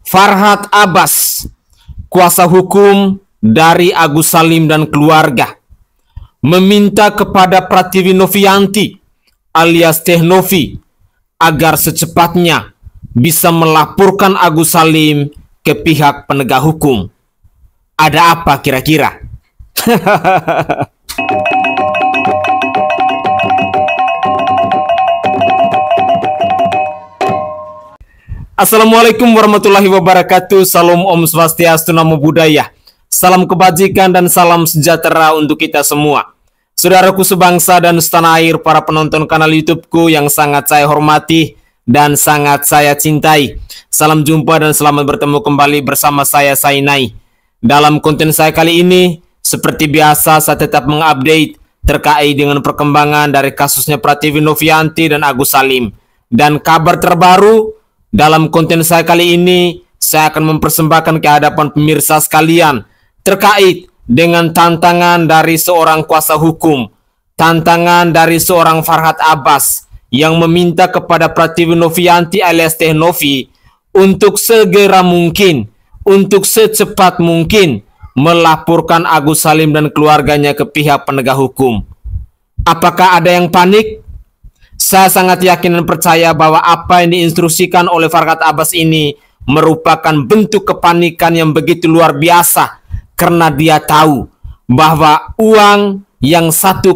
Farhad Abbas, kuasa hukum dari Agus Salim dan keluarga, meminta kepada Pratiwi Novianti alias Teh Novi agar secepatnya bisa melaporkan Agus Salim ke pihak penegak hukum. Ada apa kira-kira? Assalamualaikum warahmatullahi wabarakatuh. Salam Om Swastiastu, Namo Buddhaya. Salam kebajikan dan salam sejahtera untuk kita semua. Saudaraku sebangsa dan setanah air, para penonton kanal YouTubeku yang sangat saya hormati dan sangat saya cintai. Salam jumpa dan selamat bertemu kembali bersama saya, Sainai. Dalam konten saya kali ini, seperti biasa saya tetap mengupdate terkait dengan perkembangan dari kasusnya Pratiwi Novianti dan Agus Salim. Dan kabar terbaru dalam konten saya kali ini, saya akan mempersembahkan ke hadapan pemirsa sekalian terkait dengan tantangan dari seorang kuasa hukum, tantangan dari seorang Farhad Abbas yang meminta kepada Pratiwi Novianti alias Teh Novi untuk segera mungkin, untuk secepat mungkin melaporkan Agus Salim dan keluarganya ke pihak penegak hukum. Apakah ada yang panik? Saya sangat yakin dan percaya bahwa apa yang diinstruksikan oleh Farhad Abbas ini merupakan bentuk kepanikan yang begitu luar biasa, karena dia tahu bahwa uang yang 1,3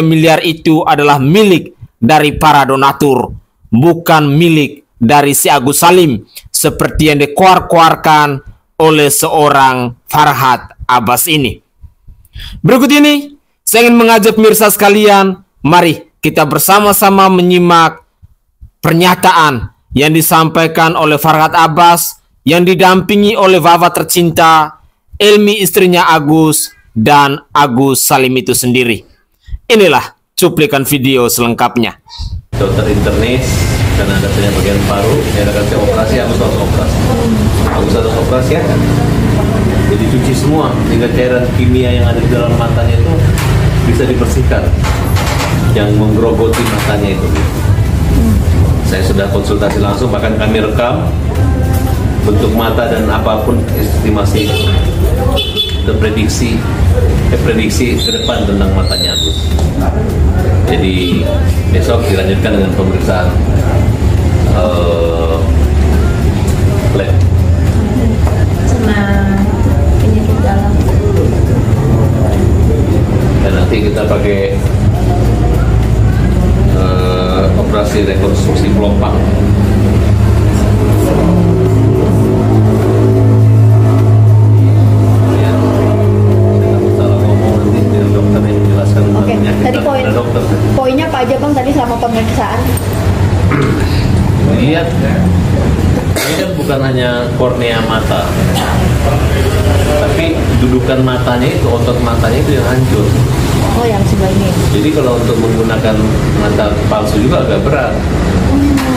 miliar itu adalah milik dari para donatur, bukan milik dari si Agus Salim seperti yang dikoar-koarkan oleh seorang Farhad Abbas ini. Berikut ini saya ingin mengajak pemirsa sekalian, mari kita bersama-sama menyimak pernyataan yang disampaikan oleh Farhad Abbas yang didampingi oleh Wawa tercinta, Elmi istrinya Agus, dan Agus Salim itu sendiri. Inilah cuplikan video selengkapnya. Dokter internis karena ada bagian paru, ya kasih operasi, Agus harus operasi. Agus harus operasi ya. Jadi cuci semua sehingga cairan kimia yang ada di dalam matanya itu bisa dibersihkan, yang menggerogoti matanya itu. Saya sudah konsultasi langsung, bahkan kami rekam bentuk mata dan apapun estimasi dan prediksi ke depan tentang matanya Agus. Jadi besok dilanjutkan dengan pemeriksaan lab sama penyakit dalam. Dan nanti kita pakai operasi rekonstruksi pelompang. Tadi poinnya apa aja Bang tadi selama pemeriksaan? Lihat, ini kan bukan hanya kornea mata, tapi dudukan matanya itu, otot matanya itu yang hancur. Oh, yang sebelah ini. Jadi kalau untuk menggunakan mata palsu juga agak berat.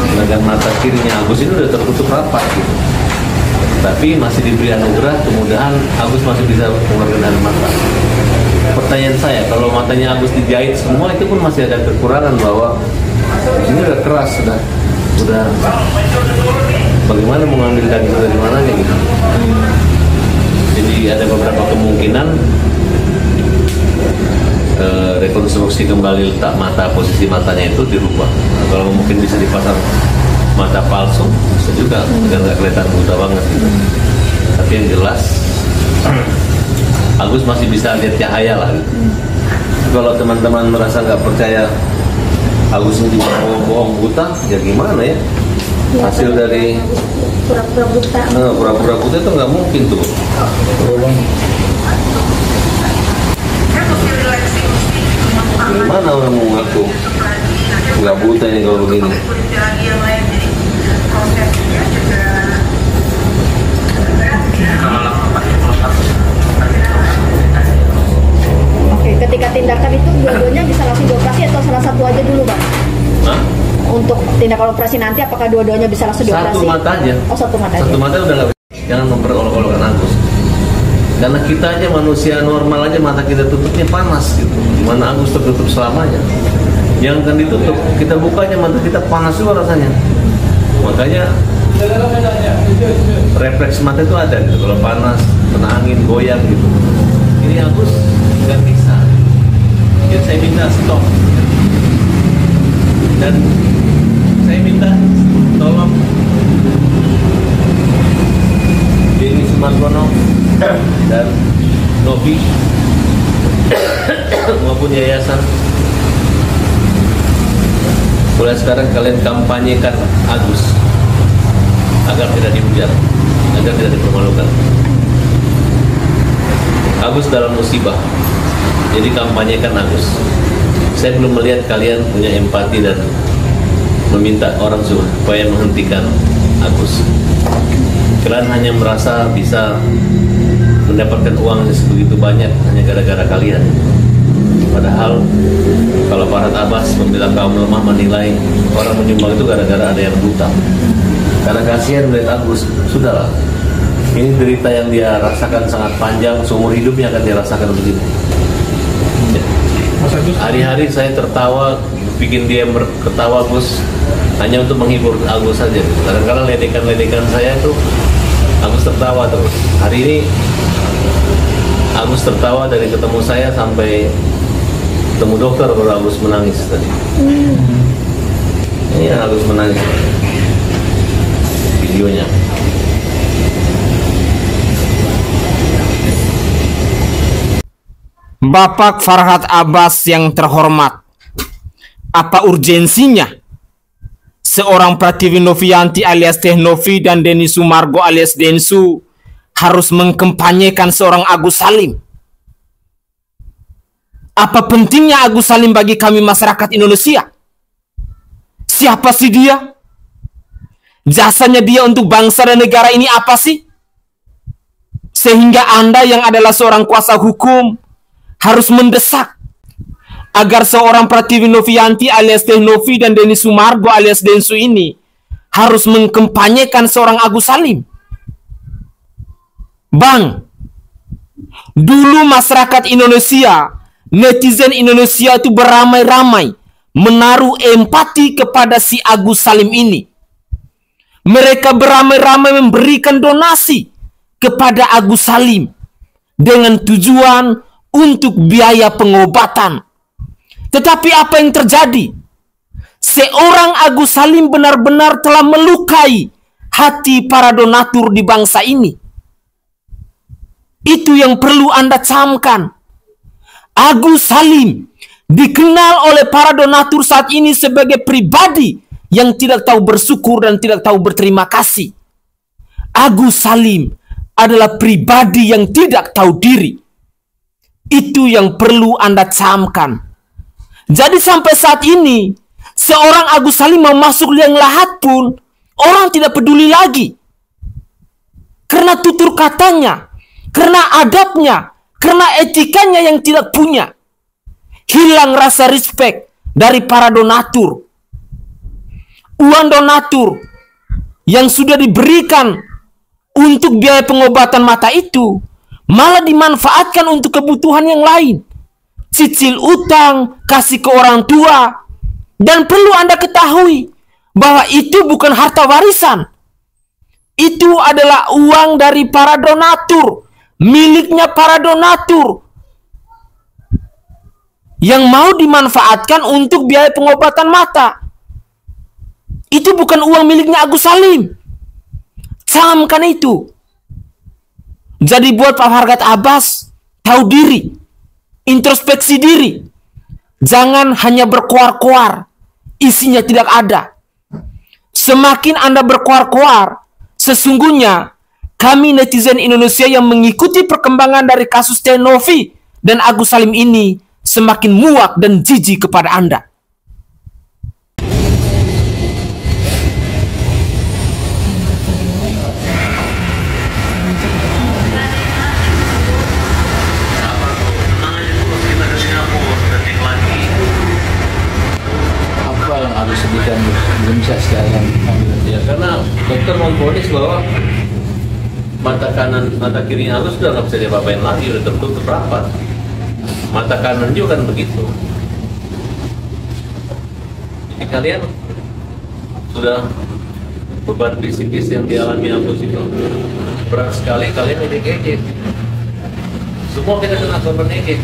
Sedangkan mata kirinya Agus itu udah tertutup rapat gitu. Tapi masih diberi anugerah, kemudahan Agus masih bisa mengeluarkan mata. Pertanyaan saya, kalau matanya Agus dijahit semua itu pun masih ada kekurangan, bahwa ini udah keras, udah bagaimana mengambil daging dari mananya gitu. Jadi ada beberapa kemungkinan rekonstruksi kembali letak mata, posisi matanya itu dirubah. Nah, kalau mungkin bisa dipasang mata palsu, bisa juga agar nggak kelihatan buta banget gitu. Tapi yang jelas Agus masih bisa lihat cahaya lah gitu. Kalau teman-teman merasa nggak percaya Agus ini bohong buta, ya gimana ya? Hasil dari pura-pura buta. Pura-pura buta itu nggak mungkin tuh. Mana orang mau ngaku nggak buta ini kalau begini? Oke, ketika tindakan itu dua-duanya bisa langsung dioperasi atau salah satu aja dulu Bang? Hah? Untuk tindakan operasi nanti apakah dua-duanya bisa langsung dioperasi? Satu mata aja. Oh, satu mata aja. Satu mata udah nggak. Jangan memperolok-olokkan Agus. Karena kita aja manusia normal aja mata kita tutupnya panas gitu. Gimana Agus tertutup selamanya? Yang kan ditutup, kita buka aja mata kita panas juga rasanya. Makanya refleks mata itu ada gitu. Kalau panas, kena angin, goyang gitu. Ini Agus nggak bisa. Jadi saya minta stop. Dan saya minta tolong Denny Sumargono dan Novi maupun yayasan, mulai sekarang kalian kampanyekan Agus agar tidak dihujat, agar tidak dipermalukan. Agus dalam musibah, jadi kampanyekan Agus. Saya belum melihat kalian punya empati dan meminta orang supaya menghentikan Agus. Kalian hanya merasa bisa mendapatkan uang sebegitu banyak hanya gara-gara kalian. Padahal kalau Farhad Abbas membela kaum lemah menilai orang menyumbang itu gara-gara ada yang buta. Karena kasihan melihat Agus, sudahlah. Ini derita yang dia rasakan sangat panjang, seumur hidupnya akan dia rasakan begitu. Hari-hari saya tertawa, bikin dia ketawa Gus, hanya untuk menghibur Agus saja. Kadang-kadang ledekan-ledekan saya itu Agus tertawa terus. Hari ini Agus tertawa dari ketemu saya sampai ketemu dokter, baru Agus menangis tadi. Ini Agus menangis. Videonya. Bapak Farhad Abbas yang terhormat, apa urgensinya seorang Pratiwi Novianti alias Teh Novi dan Denny Sumargo alias Densu harus mengkampanyekan seorang Agus Salim? Apa pentingnya Agus Salim bagi kami masyarakat Indonesia? Siapa sih dia? Jasanya dia untuk bangsa dan negara ini apa sih? Sehingga Anda yang adalah seorang kuasa hukum harus mendesak agar seorang Pratiwi Novianti alias Teh Novi dan Denny Sumargo alias Densu ini harus mengkampanyekan seorang Agus Salim. Bang, dulu masyarakat Indonesia, netizen Indonesia itu beramai-ramai menaruh empati kepada si Agus Salim ini. Mereka beramai-ramai memberikan donasi kepada Agus Salim dengan tujuan untuk biaya pengobatan. Tetapi apa yang terjadi? Seorang Agus Salim benar-benar telah melukai hati para donatur di bangsa ini. Itu yang perlu Anda camkan. Agus Salim dikenal oleh para donatur saat ini sebagai pribadi yang tidak tahu bersyukur dan tidak tahu berterima kasih. Agus Salim adalah pribadi yang tidak tahu diri. Itu yang perlu Anda camkan. Jadi sampai saat ini, seorang Agus Salim mau masuk liang lahat pun, orang tidak peduli lagi. Karena tutur katanya, karena adabnya, karena etikanya yang tidak punya. Hilang rasa respect dari para donatur. Uang donatur yang sudah diberikan untuk biaya pengobatan mata itu malah dimanfaatkan untuk kebutuhan yang lain. Cicil utang, kasih ke orang tua. Dan perlu Anda ketahui bahwa itu bukan harta warisan. Itu adalah uang dari para donatur, miliknya para donatur, yang mau dimanfaatkan untuk biaya pengobatan mata. Itu bukan uang miliknya Agus Salim. Camkan itu. Jadi buat Pak Farhad Abbas, tahu diri, introspeksi diri. Jangan hanya berkoar-koar, isinya tidak ada. Semakin Anda berkoar-koar, sesungguhnya kami netizen Indonesia yang mengikuti perkembangan dari kasus Teh Novi dan Agus Salim ini semakin muak dan jijik kepada Anda. Belum bisa sekarang. Ya karena dokter memvonis bahwa mata kanan, mata kirinya Agus sudah nggak bisa diapa-apain lagi, udah tertutup rapat. Mata kanan juga kan begitu. Jadi kalian sudah beban psikis yang dialami Agus itu berat sekali. Kalian ejek-ejek, semua kita kena korban ejek,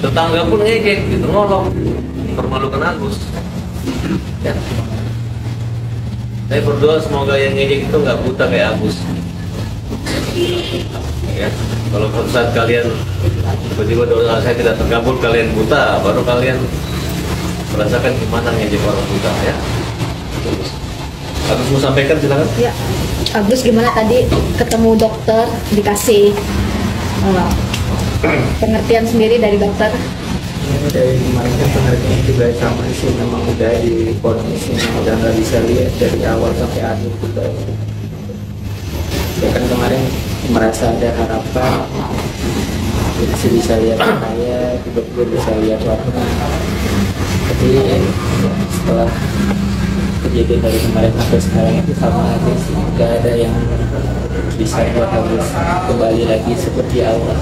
tetangga pun ngejek gitu, ngolong, permalukan Agus ya. Saya berdoa semoga yang ngejek itu nggak buta kayak Agus ya. Kalau saat kalian tiba-tiba doa saya tidak terkabul, kalian buta, baru kalian merasakan gimana ngejek orang buta ya. Agus mau sampaikan, silakan. Ya, Agus gimana tadi ketemu dokter dikasih pengertian sendiri dari dokter? Dari kemarin kan pengertian juga sama sih, memang udah di kondisi udah nggak bisa lihat dari awal sampai akhir juga. Ya kan kemarin merasa ada harapan, bisa lihat saya, tiba-tiba bisa lihat warna. Tapi setelah kejadian dari kemarin sampai sekarang itu sama aja sih, nggak ada yang bisa buat Agus kembali lagi seperti awal.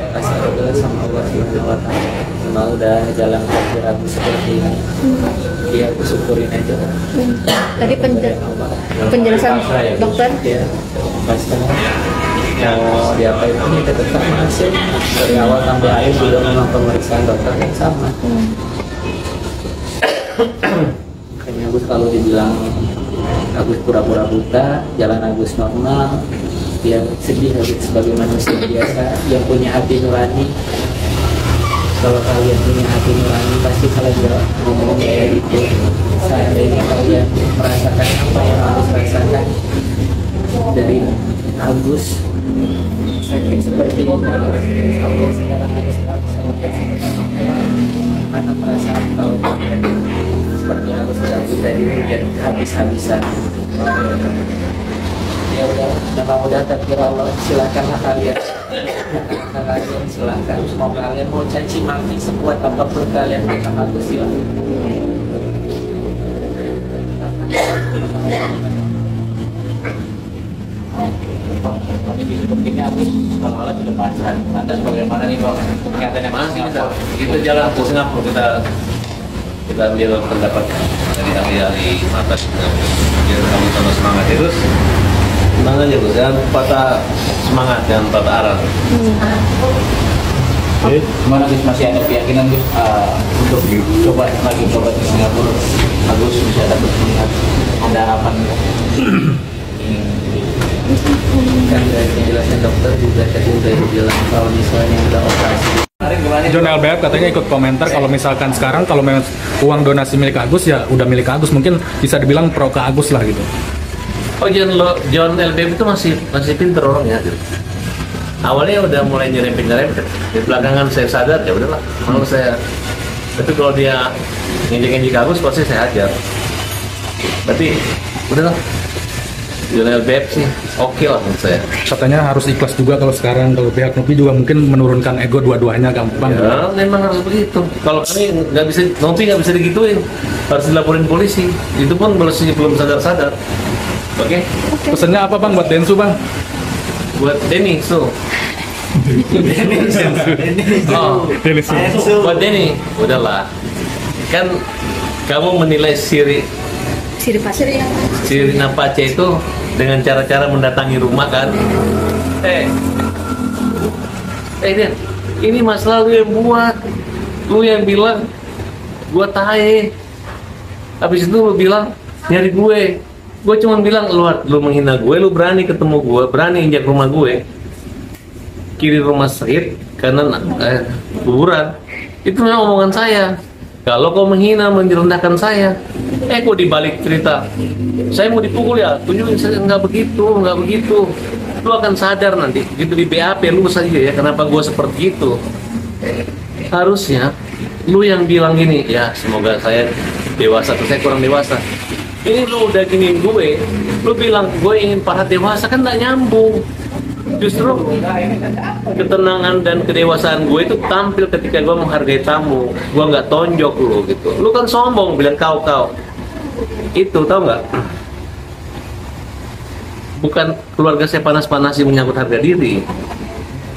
Kasih doa sama Allah Subhanahu wa Ta'ala, memang udah jalan takdir Agus seperti ini. Dia aku syukurin aja. Tadi penjelasan dokter Ya, pasti mau diapain pun kita tetap masih dari awal sampai akhir juga memang pemeriksaan dokter yang sama. Makanya Agus kalau dibilang Agus pura-pura buta, jalan Agus normal, dia sedih Agus sebagai manusia biasa yang punya hati nurani. Kalau kalian punya hati nurani pasti kalian ngomongnya kayak gitu. Seandainya kalian merasakan apa yang Agus rasakan dari Agus sakit seperti ini, sampai sekarang Agus mana perasaan kalau seperti Agus sudah tadi hujan habis-habisan. Ya udah takdir Allah, silakanlah kalian silakan, mau kalian mau caci maki sekuat apapun kalian tentang Agus, silakan. Sepertinya Agus kalau sudah pasrah. Lantas bagaimana nih Bang? Kenyataannya masih kita jalan ke Singapura, kita ambil pendapat dari ahli-ahli mata biar kamu tambah semangat terus. Tenang aja Gus, jangan patah semangat, jangan patah arah. Gimana Gus, masih ada keyakinan Gus untuk coba lagi coba di Singapura? Agus bisa dapat melihat, ada harapan ya? Kan dari penjelasan dokter juga tadi udah bilang kalau misalnya udah operasi. John LBF katanya ikut komentar kalau misalkan sekarang kalau memang uang donasi milik Agus ya udah milik Agus, mungkin bisa dibilang pro ke Agus lah gitu. Oh John LBF itu masih pinter orangnya gitu. Awalnya udah mulai nyerempet, di belakangan saya sadar ya udahlah, mau saya. Tapi kalau dia ngejek-ngejek Agus pasti saya ajar. Berarti udahlah. John LBF sih oke lah menurut saya. Katanya harus ikhlas juga kalau sekarang, kalau pihak Nopi juga mungkin menurunkan ego dua-duanya gampang. Ya, memang harus begitu. Kalau kami Nopi nggak bisa digituin, harus dilaporin polisi. Itu pun belum sadar-sadar. Oke? Pesannya apa Bang buat Densu Bang? Buat Denny, so. Buat Denny, udahlah. Kan kamu menilai Siri Napace itu dengan cara-cara mendatangi rumah kan. Dia, ini masalah lu yang buat, lu yang bilang gua tahe, habis itu lu bilang nyari gue cuma bilang lu menghina gue, lu berani ketemu gue, berani injak rumah gue, kiri rumah Syed, kanan kuburan, itu memang omongan saya. Kalau kau menghina, merendahkan saya, kok dibalik cerita saya mau dipukul ya, tunjukin saya nggak begitu, lu akan sadar nanti, gitu di BAP lu saja ya, kenapa gue seperti itu. Harusnya lu yang bilang gini, ya semoga saya dewasa, terus saya kurang dewasa. Ini lu udah giniin gue, lu bilang gue ingin para dewasa, kan nggak nyambung. Justru ketenangan dan kedewasaan gue itu tampil ketika gue menghargai tamu, gue nggak tonjok lu gitu. Lu kan sombong bilang kau itu, tau nggak? Bukan keluarga saya panas-panasi menyangkut harga diri,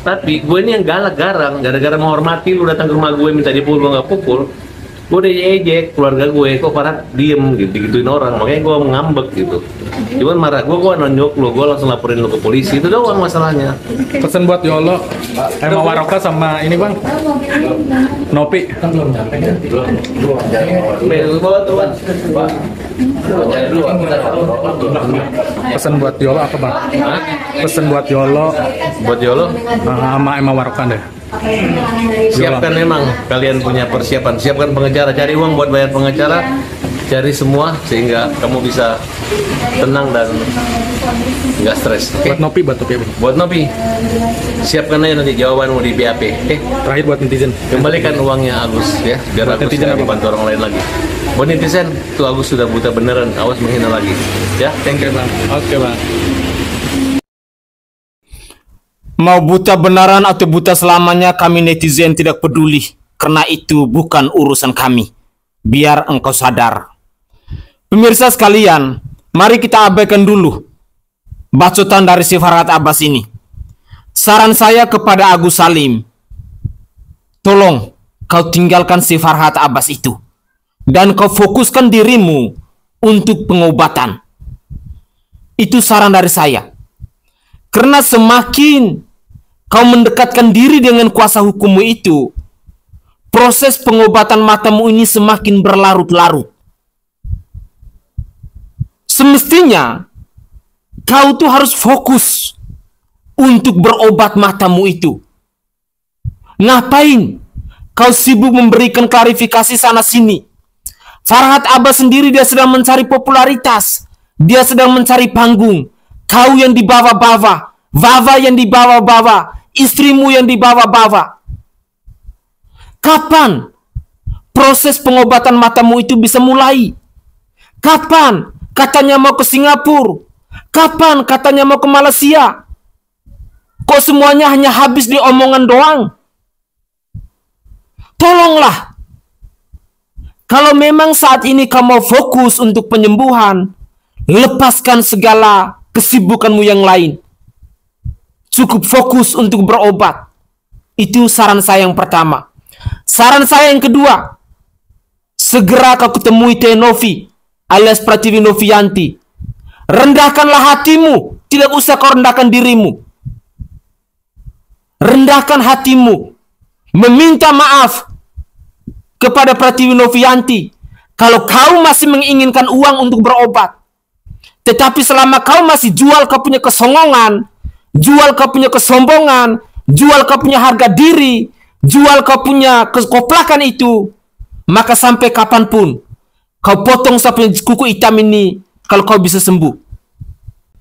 tapi gue ini yang galak garang, gara-gara menghormati lu datang ke rumah gue minta dipukul, gue nggak pukul. Gue udah ejek keluarga gue, kok Farhat diem gitu, digituin orang, makanya gue ngambek gitu. Cuman marah gue nonjok lu, gue langsung laporin lu ke polisi, itu doang masalahnya. Pesan buat Yolo, Emma Waroka sama ini bang, Nopi. Pesan buat Yolo apa bang? Pesan buat Yolo, sama Emma Waroka deh. Siapkan memang kalian punya persiapan, siapkan pengacara, cari uang buat bayar pengacara, cari semua sehingga kamu bisa tenang dan nggak stres. Buat Nopi, Buat Nopi, siapkan aja nanti jawabanmu di BAP. Terakhir buat netizen. Kembalikan uangnya Agus ya, biar Agus tidak dibantu orang lain lagi. Buat netizen, tuh Agus sudah buta beneran, awas menghina lagi. Ya, thank you bang. Oke bang. Mau buta benaran atau buta selamanya, kami netizen tidak peduli. Karena itu bukan urusan kami. Biar engkau sadar. Pemirsa sekalian, mari kita abaikan dulu bacotan dari si Farhat Abbas ini. Saran saya kepada Agus Salim, tolong kau tinggalkan si Farhat Abbas itu. Dan kau fokuskan dirimu untuk pengobatan. Itu saran dari saya. Karena semakin kau mendekatkan diri dengan kuasa hukummu itu, proses pengobatan matamu ini semakin berlarut-larut. Semestinya, kau tuh harus fokus untuk berobat matamu itu. Ngapain kau sibuk memberikan klarifikasi sana-sini? Farhat Abbas sendiri dia sedang mencari popularitas. Dia sedang mencari panggung. Kau yang dibawa-bawa. Vava yang dibawa-bawa. Istrimu yang dibawa-bawa. Kapan proses pengobatan matamu itu bisa mulai? Kapan katanya mau ke Singapura? Kapan katanya mau ke Malaysia? Kok semuanya hanya habis di omongan doang? Tolonglah. Kalau memang saat ini kamu fokus untuk penyembuhan, lepaskan segala kesibukanmu yang lain. Cukup fokus untuk berobat. Itu saran saya yang pertama. Saran saya yang kedua, segera kau ketemui Teh Novi alias Pratiwi Novianti. Rendahkanlah hatimu, tidak usah kau rendahkan dirimu. Rendahkan hatimu, meminta maaf kepada Pratiwi Novianti kalau kau masih menginginkan uang untuk berobat. Tetapi selama kau masih jual kau punya kesongongan, jual kau punya kesombongan, jual kau punya harga diri, jual kau punya kekoplakan itu, maka sampai kapanpun kau potong sampai kuku hitam ini kalau kau bisa sembuh.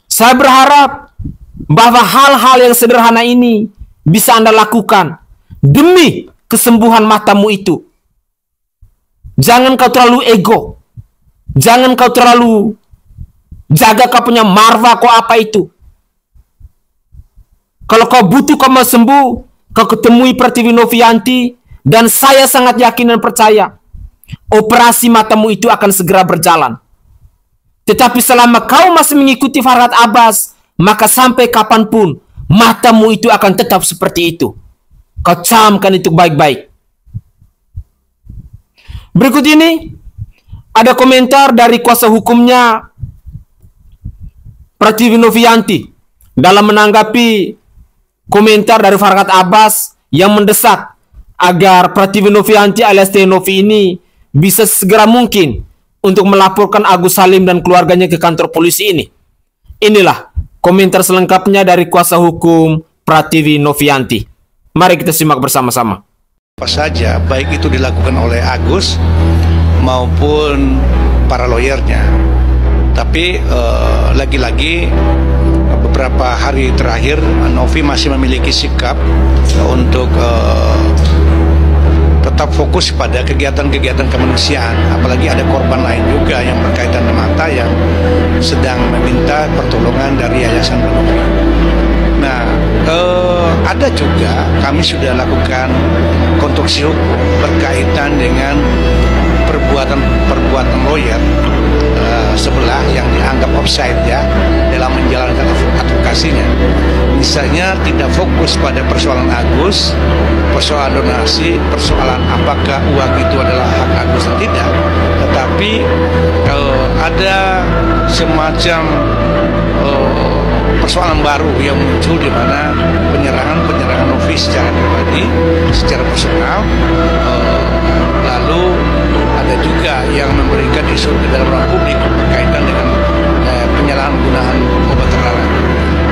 Saya berharap bahwa hal-hal yang sederhana ini bisa Anda lakukan demi kesembuhan matamu itu. Jangan kau terlalu ego. Jangan kau terlalu jaga kau punya marwah kau apa itu. Kalau kau butuh kau mau sembuh, kau ketemui Pratiwi Novianti, dan saya sangat yakin dan percaya operasi matamu itu akan segera berjalan. Tetapi selama kau masih mengikuti Farhat Abbas, maka sampai kapanpun matamu itu akan tetap seperti itu. Kau camkan itu baik-baik. Berikut ini ada komentar dari kuasa hukumnya Pratiwi Novianti dalam menanggapi komentar dari Farhat Abbas yang mendesak agar Pratiwi Novianti alias Teh Novi ini bisa segera mungkin untuk melaporkan Agus Salim dan keluarganya ke kantor polisi ini. Inilah komentar selengkapnya dari kuasa hukum Pratiwi Novianti. Mari kita simak bersama-sama. Apa saja, baik itu dilakukan oleh Agus maupun para lawyernya. Tapi lagi-lagi beberapa hari terakhir Novi masih memiliki sikap untuk tetap fokus pada kegiatan-kegiatan kemanusiaan, apalagi ada korban lain juga yang berkaitan dengan mata yang sedang meminta pertolongan dari Yayasan Novi. Nah, ada juga kami sudah lakukan konstruksi hukum berkaitan dengan perbuatan lawyer sebelah yang dianggap offside ya dalam menjalankan advokasi komunikasinya. Misalnya tidak fokus pada persoalan Agus, persoalan donasi, persoalan apakah uang itu adalah hak Agus atau tidak, tetapi ada semacam persoalan baru yang muncul di mana penyerangan Novi secara pribadi, secara personal, lalu ada juga yang memberikan isu ke dalam ruang publik berkaitan dengan penyalahgunaan obat terlarang.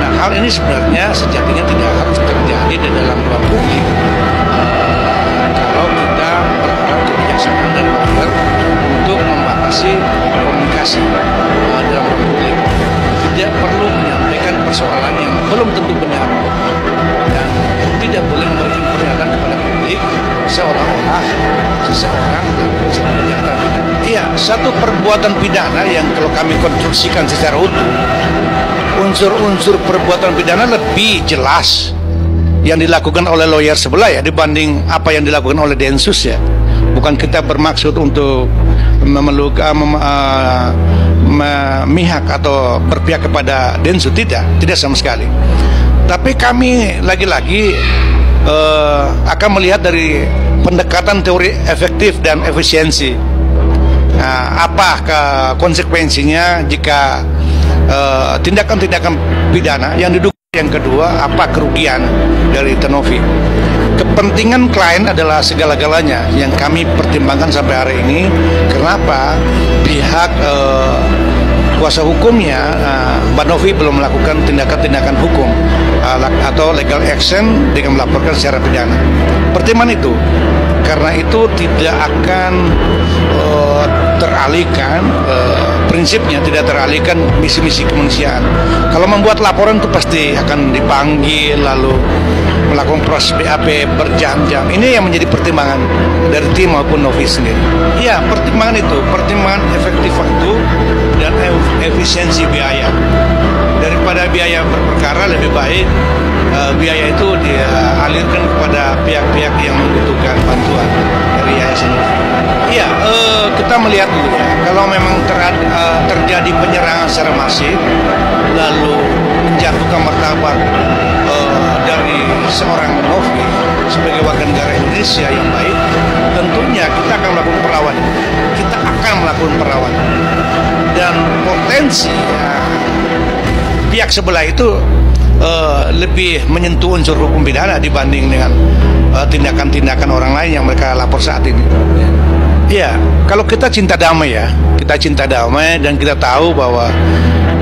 Nah, hal ini sebenarnya sejatinya tidak harus terjadi di dalam ruang publik kalau kita berharap kebijaksanaan dan lawyer untuk membatasi komunikasi dalam ruang publik. Tidak perlu menyampaikan persoalan yang belum tentu benar dan tidak boleh memberikan pernyataan kepada publik seolah-olah seseorang sedang menyatakan pidana. Iya, satu perbuatan pidana yang kalau kami konstruksikan secara utuh, unsur-unsur perbuatan pidana lebih jelas yang dilakukan oleh lawyer sebelah ya dibanding apa yang dilakukan oleh Densus ya. Bukan kita bermaksud untuk memihak atau berpihak kepada Densus, tidak sama sekali. Tapi kami lagi-lagi akan melihat dari pendekatan teori efektif dan efisiensi. Apa konsekuensinya jika tindakan-tindakan pidana yang diduga, yang kedua apa kerugian dari Novi. Kepentingan klien adalah segala-galanya yang kami pertimbangkan sampai hari ini. Kenapa pihak kuasa hukumnya Mbak Novi belum melakukan tindakan-tindakan hukum atau legal action dengan melaporkan secara pidana. Pertimbangan itu karena itu tidak akan teralihkan prinsipnya, tidak teralihkan misi-misi kemanusiaan. Kalau membuat laporan itu pasti akan dipanggil lalu melakukan proses BAP berjam-jam. Ini yang menjadi pertimbangan dari tim maupun Novi sendiri. Iya, pertimbangan itu, pertimbangan efektif waktu dan efisiensi biaya. Daripada biaya berperkara lebih baik biaya itu dialirkan kepada pihak-pihak yang membutuhkan bantuan dari yayasan Novi. Iya, kita melihat dulu ya, kalau memang terjadi penyerangan secara masif lalu menjatuhkan martabat dari seorang Novi sebagai warga negara Indonesia yang baik, tentunya kita akan melakukan perlawanan. Dan potensi pihak sebelah itu lebih menyentuh unsur hukum pidana dibanding dengan tindakan-tindakan orang lain yang mereka lapor saat ini. Ya, kalau kita cinta damai ya, kita cinta damai dan kita tahu bahwa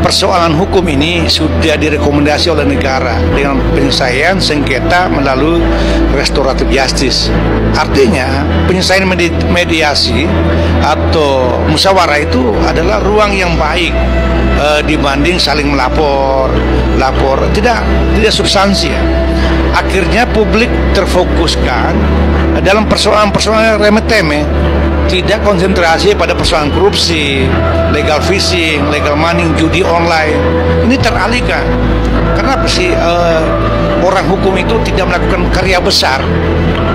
persoalan hukum ini sudah direkomendasi oleh negara dengan penyelesaian sengketa melalui restoratif justice. Artinya penyelesaian mediasi atau musyawarah itu adalah ruang yang baik dibanding saling melapor, tidak substansi ya. Akhirnya publik terfokuskan dalam persoalan remeh-temeh, tidak konsentrasi pada persoalan korupsi, legal fishing, legal money, judi online. Ini teralihkan. Kenapa sih orang hukum itu tidak melakukan karya besar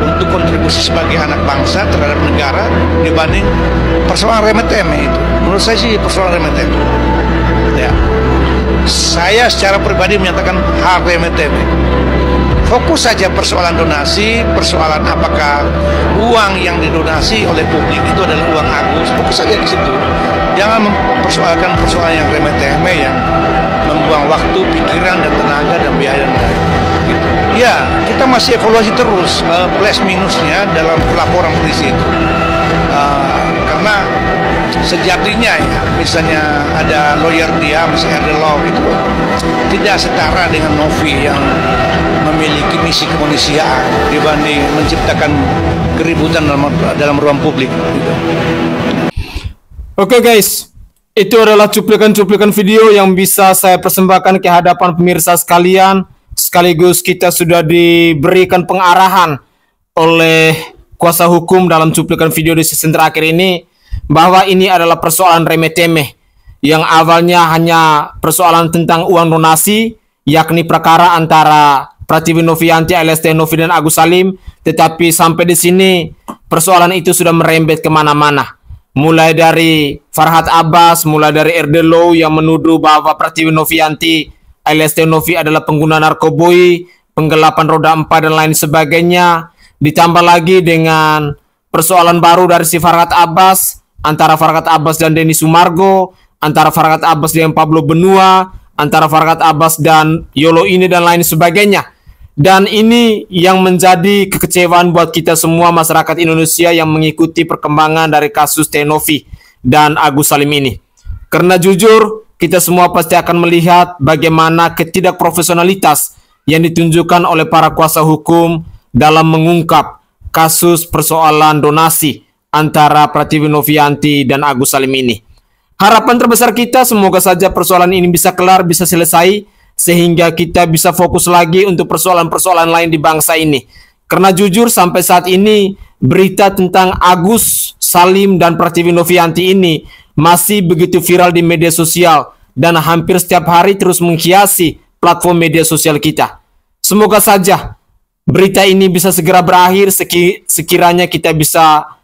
untuk kontribusi sebagai anak bangsa terhadap negara dibanding persoalan remeh-temeh itu? Menurut saya sih persoalan remeh-temeh. Ya, saya secara pribadi menyatakan hal remeh-temeh. Fokus saja persoalan donasi, persoalan apakah uang yang didonasi oleh publik itu adalah uang Agus. Fokus saja di situ. Jangan mempersoalkan persoalan yang remeh-temeh yang membuang waktu, pikiran, dan tenaga dan biaya dan lain. Gitu. Ya, kita masih evaluasi terus plus minusnya dalam laporan polisi itu. Karena sejatinya ya, misalnya ada lawyer dia, misalnya ada law itu tidak setara dengan Novi yang memiliki misi kemanusiaan dibanding menciptakan keributan dalam ruang publik. Gitu. Oke guys, itu adalah cuplikan-cuplikan video yang bisa saya persembahkan ke hadapan pemirsa sekalian. Sekaligus kita sudah diberikan pengarahan oleh kuasa hukum dalam cuplikan video di season terakhir ini bahwa ini adalah persoalan remeh-temeh yang awalnya hanya persoalan tentang uang donasi, yakni perkara antara Pratiwi Novianti alias Novi dan Agus Salim, tetapi sampai di sini persoalan itu sudah merembet kemana-mana. Mulai dari Farhad Abbas, mulai dari RD Law yang menuduh bahwa Pratiwi Novianti alias Teh Novi adalah pengguna narkoboy, penggelapan roda 4 dan lain sebagainya. Ditambah lagi dengan persoalan baru dari si Farhad Abbas, antara Farhad Abbas dan Denny Sumargo, antara Farhad Abbas dengan Pablo Benua, antara Farhad Abbas dan Yolo ini dan lain sebagainya. Dan ini yang menjadi kekecewaan buat kita semua masyarakat Indonesia yang mengikuti perkembangan dari kasus Teh Novi dan Agus Salim ini. Karena jujur, kita semua pasti akan melihat bagaimana ketidakprofesionalitas yang ditunjukkan oleh para kuasa hukum dalam mengungkap kasus persoalan donasi antara Pratiwi Novianti dan Agus Salim ini. Harapan terbesar kita semoga saja persoalan ini bisa kelar, bisa selesai, sehingga kita bisa fokus lagi untuk persoalan-persoalan lain di bangsa ini. Karena jujur sampai saat ini berita tentang Agus Salim dan Pratiwi Novianti ini masih begitu viral di media sosial dan hampir setiap hari terus menghiasi platform media sosial kita. Semoga saja berita ini bisa segera berakhir, sekiranya kita bisa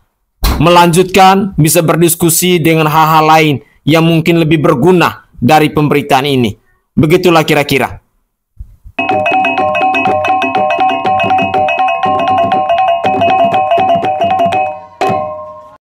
melanjutkan, bisa berdiskusi dengan hal-hal lain yang mungkin lebih berguna dari pemberitaan ini. Begitulah kira-kira.